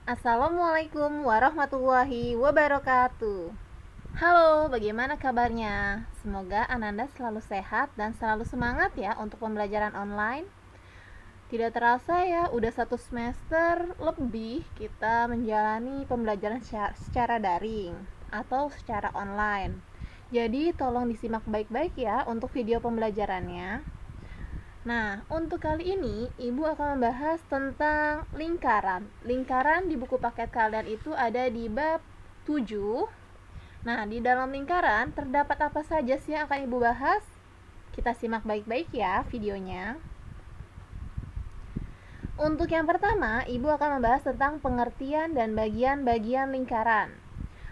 Assalamualaikum warahmatullahi wabarakatuh. Halo, bagaimana kabarnya? Semoga Ananda selalu sehat dan selalu semangat ya untuk pembelajaran online. Tidak terasa ya, udah 1 semester lebih kita menjalani pembelajaran secara daring atau secara online. Jadi tolong disimak baik-baik ya untuk video pembelajarannya. Nah, untuk kali ini Ibu akan membahas tentang lingkaran. Lingkaran di buku paket kalian itu ada di bab 7. Nah, di dalam lingkaran terdapat apa saja sih yang akan Ibu bahas? Kita simak baik-baik ya videonya. Untuk yang pertama, Ibu akan membahas tentang pengertian dan bagian-bagian lingkaran.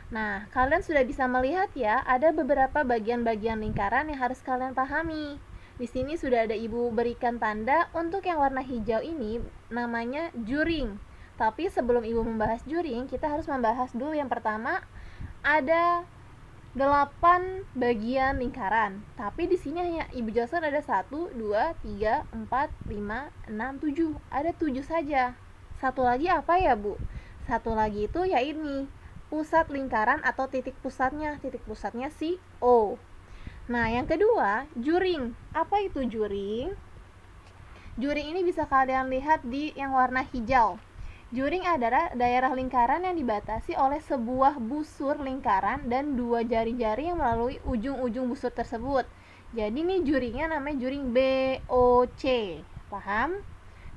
Nah, kalian sudah bisa melihat ya, ada beberapa bagian-bagian lingkaran yang harus kalian pahami. Di sini sudah ada Ibu berikan tanda untuk yang warna hijau ini namanya juring. Tapi sebelum Ibu membahas juring, kita harus membahas dulu yang pertama ada 8 bagian lingkaran. Tapi di sini hanya Ibu jelaskan ada 1, 2, 3, 4, 5, 6, 7. Ada 7 saja. Satu lagi apa ya, Bu? Satu lagi itu ya ini, pusat lingkaran atau titik pusatnya. Titik pusatnya si O. Nah, yang kedua, juring. Apa itu juring? Juring ini bisa kalian lihat di yang warna hijau. Juring adalah daerah lingkaran yang dibatasi oleh sebuah busur lingkaran dan 2 jari-jari yang melalui ujung-ujung busur tersebut. Jadi nih juringnya namanya juring BOC. Paham?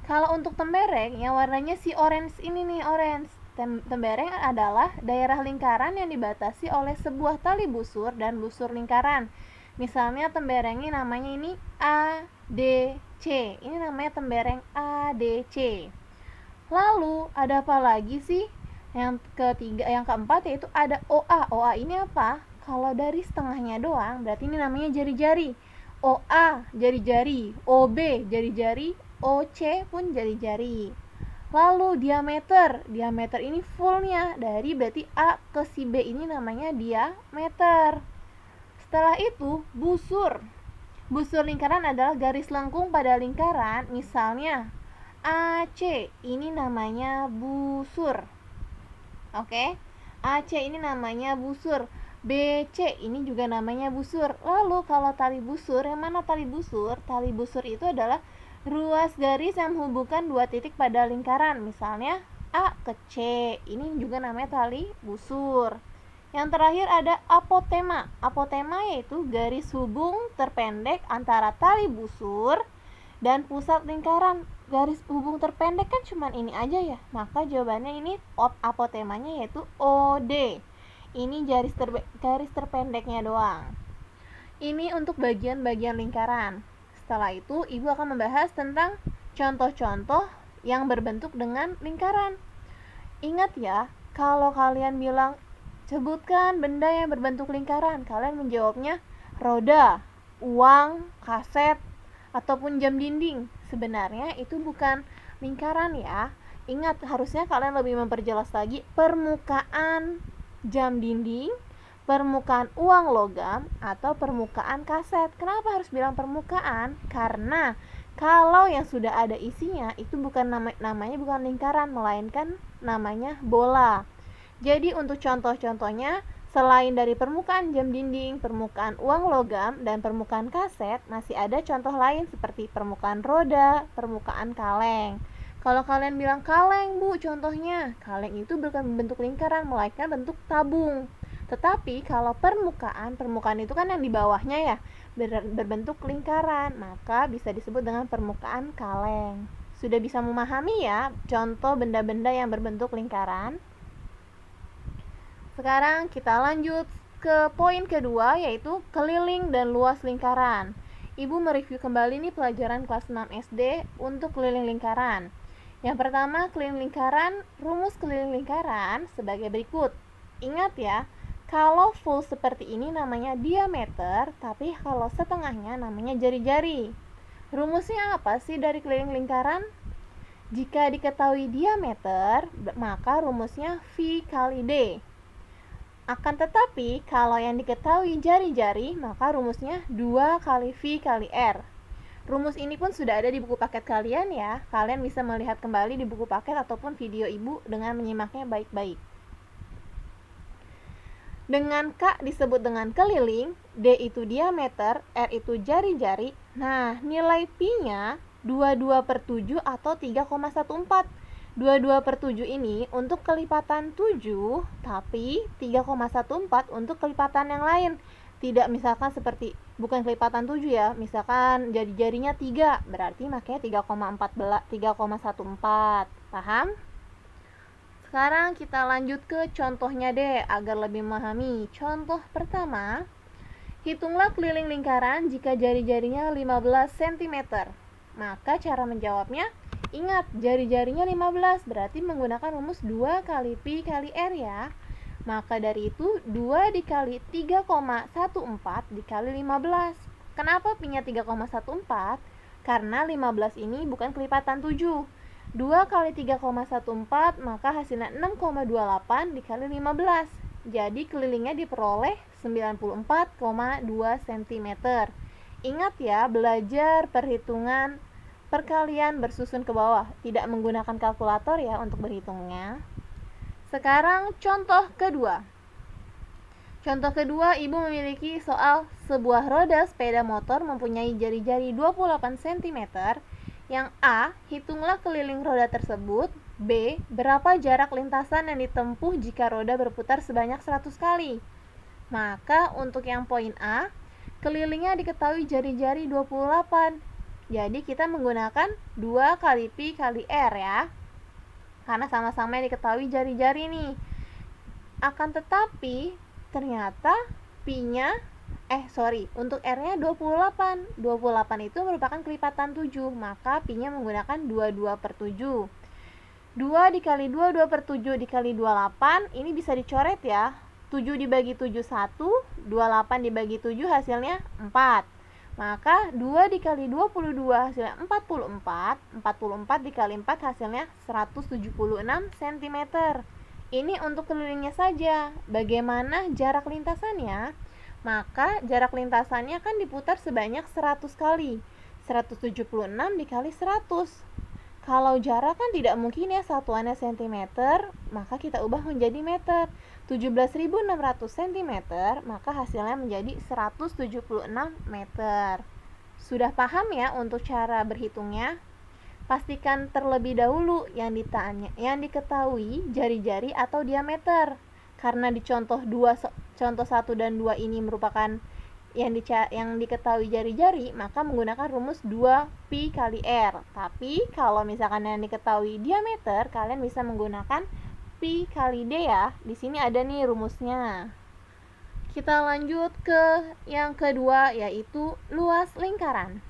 Kalau untuk tembereng yang warnanya si orange ini nih, orange. Tembereng adalah daerah lingkaran yang dibatasi oleh sebuah tali busur dan busur lingkaran. Misalnya temberengnya namanya ini ADC. Ini namanya tembereng ADC. Lalu ada apa lagi sih? Yang ketiga, yang keempat yaitu ada OA. OA ini apa? Kalau dari setengahnya doang, berarti ini namanya jari-jari. OA jari-jari, OB jari-jari, OC pun jari-jari. Lalu diameter. Diameter ini fullnya dari berarti A ke si B ini namanya diameter. Setelah itu, busur. Busur lingkaran adalah garis lengkung pada lingkaran, misalnya AC, ini namanya busur. Oke? AC ini namanya busur. BC ini juga namanya busur. Lalu kalau tali busur, yang mana tali busur? Tali busur itu adalah ruas garis yang menghubungkan 2 titik pada lingkaran, misalnya A ke C. Ini juga namanya tali busur. Yang terakhir ada apotema. Apotema yaitu garis hubung terpendek antara tali busur dan pusat lingkaran. Garis hubung terpendek kan cuman ini aja ya. Maka jawabannya ini apotemanya yaitu OD. Ini garis terpendeknya doang. Ini untuk bagian-bagian lingkaran. Setelah itu, Ibu akan membahas tentang contoh-contoh yang berbentuk dengan lingkaran. Ingat ya, kalau kalian bilang sebutkan benda yang berbentuk lingkaran, kalian menjawabnya roda, uang, kaset, ataupun jam dinding. Sebenarnya itu bukan lingkaran ya. Ingat, harusnya kalian lebih memperjelas lagi permukaan jam dinding, permukaan uang logam, atau permukaan kaset. Kenapa harus bilang permukaan? Karena kalau yang sudah ada isinya itu bukan namanya bukan lingkaran, melainkan namanya bola. Jadi untuk contoh-contohnya, selain dari permukaan jam dinding, permukaan uang logam, dan permukaan kaset, masih ada contoh lain seperti permukaan roda, permukaan kaleng. Kalau kalian bilang kaleng, Bu, contohnya, kaleng itu bukan bentuk lingkaran, melainkan bentuk tabung. Tetapi kalau permukaan itu kan yang di bawahnya ya, berbentuk lingkaran, maka bisa disebut dengan permukaan kaleng. Sudah bisa memahami ya contoh benda-benda yang berbentuk lingkaran? Sekarang kita lanjut ke poin kedua, yaitu keliling dan luas lingkaran. Ibu mereview kembali nih pelajaran kelas 6 SD untuk keliling lingkaran. Yang pertama, keliling lingkaran, rumus keliling lingkaran sebagai berikut. Ingat ya, kalau full seperti ini namanya diameter, tapi kalau setengahnya namanya jari-jari. Rumusnya apa sih dari keliling lingkaran? Jika diketahui diameter, maka rumusnya V kali D. Akan tetapi, kalau yang diketahui jari-jari, maka rumusnya 2 kali V kali R. Rumus ini pun sudah ada di buku paket kalian ya. Kalian bisa melihat kembali di buku paket ataupun video ibu dengan menyimaknya baik-baik. Dengan K disebut dengan keliling, D itu diameter, R itu jari-jari. Nah, nilai Pi-nya 22/7 atau 3,14. 22/7 ini untuk kelipatan 7, tapi 3,14 untuk kelipatan yang lain. Tidak misalkan seperti, bukan kelipatan 7 ya, misalkan jari-jarinya 3, berarti makanya 3,14. Paham? Sekarang kita lanjut ke contohnya deh, agar lebih memahami. Contoh pertama, hitunglah keliling lingkaran jika jari-jarinya 15 cm. Maka cara menjawabnya, ingat jari-jarinya 15, berarti menggunakan rumus 2 kali Pi kali R ya. Maka dari itu 2 dikali 3,14 dikali 15. Kenapa Pi-nya 3,14? Karena 15 ini bukan kelipatan 7. 2 kali 3,14 maka hasilnya 6,28 dikali 15. Jadi kelilingnya diperoleh 94,2 cm. Ingat ya, belajar perhitungan perkalian bersusun ke bawah, tidak menggunakan kalkulator ya untuk berhitungnya. Sekarang contoh kedua. Contoh kedua, ibu memiliki soal sebuah roda sepeda motor mempunyai jari-jari 28 cm. Yang A, hitunglah keliling roda tersebut. B, berapa jarak lintasan yang ditempuh jika roda berputar sebanyak 100 kali. Maka untuk yang poin A, kelilingnya diketahui jari-jari 28. Jadi kita menggunakan 2 kali Pi kali R ya. Karena sama-sama yang diketahui jari-jari nih. Akan tetapi ternyata Pi-nya untuk R-nya 28. 28 itu merupakan kelipatan 7, maka Pi-nya menggunakan 22/7. 2 dikali 22/7 dikali 28, ini bisa dicoret ya. 7 dibagi 7 1, 28 dibagi 7 hasilnya 4. Maka 2 dikali 22 hasilnya 44. 44 dikali 4 hasilnya 176 cm. Ini untuk kelilingnya saja. Bagaimana jarak lintasannya? Maka jarak lintasannya kan diputar sebanyak 100 kali. 176 dikali 100. Kalau jarak kan tidak mungkin ya satuannya cm, maka kita ubah menjadi meter. 17.600 cm, maka hasilnya menjadi 176 meter. Sudah paham ya untuk cara berhitungnya? Pastikan terlebih dahulu yang diketahui jari-jari atau diameter. Karena di contoh 1 dan 2 ini merupakan yang diketahui jari-jari, maka menggunakan rumus 2 Pi kali R. Tapi kalau misalkan yang diketahui diameter, kalian bisa menggunakan Pi kali D ya. Di sini ada nih rumusnya. Kita lanjut ke yang kedua, yaitu luas lingkaran.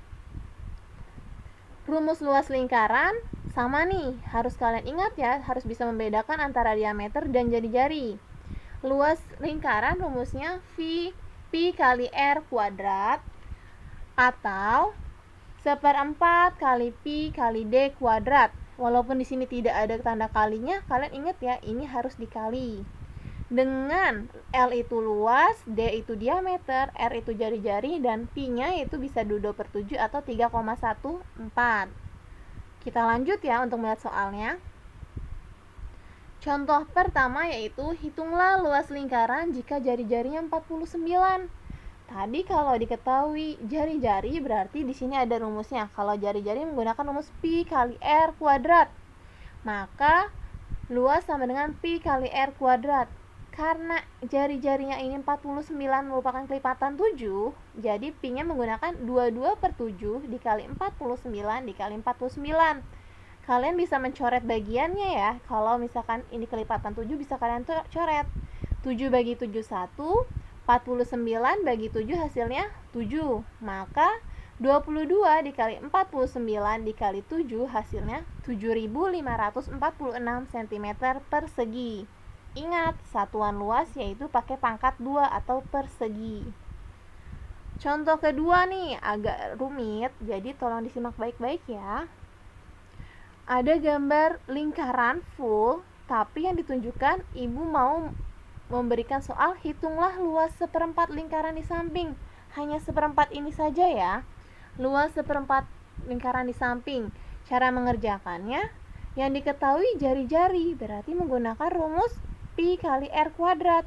Rumus luas lingkaran sama nih, harus kalian ingat ya, harus bisa membedakan antara diameter dan jari-jari. Luas lingkaran rumusnya Pi kali R kuadrat atau 1/4 kali Pi kali D kuadrat. Walaupun di sini tidak ada tanda kalinya, kalian ingat ya, ini harus dikali. Dengan L itu luas, D itu diameter, R itu jari-jari, dan Pi-nya itu bisa 22/7 atau 3,14. Kita lanjut ya untuk melihat soalnya. Contoh pertama yaitu hitunglah luas lingkaran jika jari-jarinya 49. Tadi kalau diketahui jari-jari berarti di sini ada rumusnya. Kalau jari-jari menggunakan rumus Pi kali R kuadrat. Maka luas sama dengan Pi kali R kuadrat. Karena jari-jarinya ini 49 merupakan kelipatan 7, jadi Pi-nya menggunakan 22/7 dikali 49 dikali 49. Kalian bisa mencoret bagiannya ya. Kalau misalkan ini kelipatan 7 bisa kalian coret. 7 bagi 7 1, 49 bagi 7 hasilnya 7. Maka 22 dikali 49 dikali 7 hasilnya 7.546 cm persegi. Ingat, satuan luas yaitu pakai pangkat 2 atau persegi. Contoh kedua nih, agak rumit, jadi tolong disimak baik-baik ya. Ada gambar lingkaran full, tapi yang ditunjukkan ibu mau memberikan soal hitunglah luas 1/4 lingkaran di samping. Hanya 1/4 ini saja ya. Luas 1/4 lingkaran di samping. Cara mengerjakannya, yang diketahui jari-jari, berarti menggunakan rumus Pi kali R kuadrat.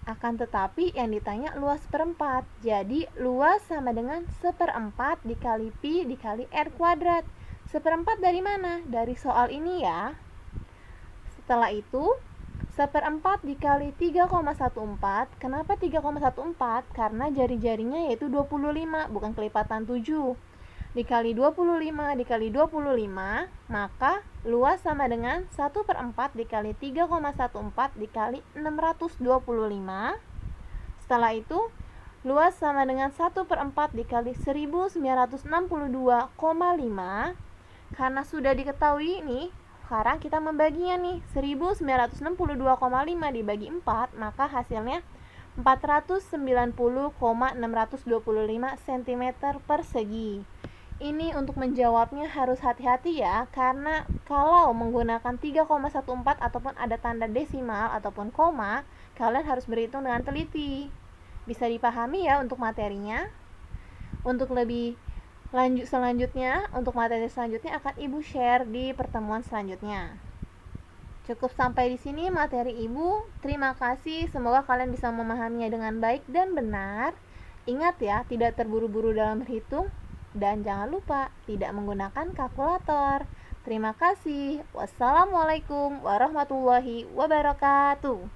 Akan tetapi yang ditanya luas seperempat. Jadi luas sama dengan seperempat dikali Pi dikali R kuadrat. Seperempat dari mana? Dari soal ini ya. Setelah itu, seperempat dikali 3,14. Kenapa 3,14? Karena jari-jarinya yaitu 25, bukan kelipatan 7. Dikali 25 dikali 25, maka luas sama dengan 1/4 dikali 3,14 dikali 625. Setelah itu, luas sama dengan 1/4 dikali 1962,5. Karena sudah diketahui nih, sekarang kita membaginya nih. 1962,5 dibagi 4, maka hasilnya 490,625 cm persegi. Ini untuk menjawabnya harus hati-hati ya, karena kalau menggunakan 3,14 ataupun ada tanda desimal ataupun koma, kalian harus berhitung dengan teliti. Bisa dipahami ya untuk materinya. Untuk lebih selanjutnya, untuk materi selanjutnya akan Ibu share di pertemuan selanjutnya. Cukup sampai di sini materi Ibu. Terima kasih, semoga kalian bisa memahaminya dengan baik dan benar. Ingat ya, tidak terburu-buru dalam berhitung. Dan jangan lupa tidak menggunakan kalkulator. Terima kasih. Wassalamualaikum warahmatullahi wabarakatuh.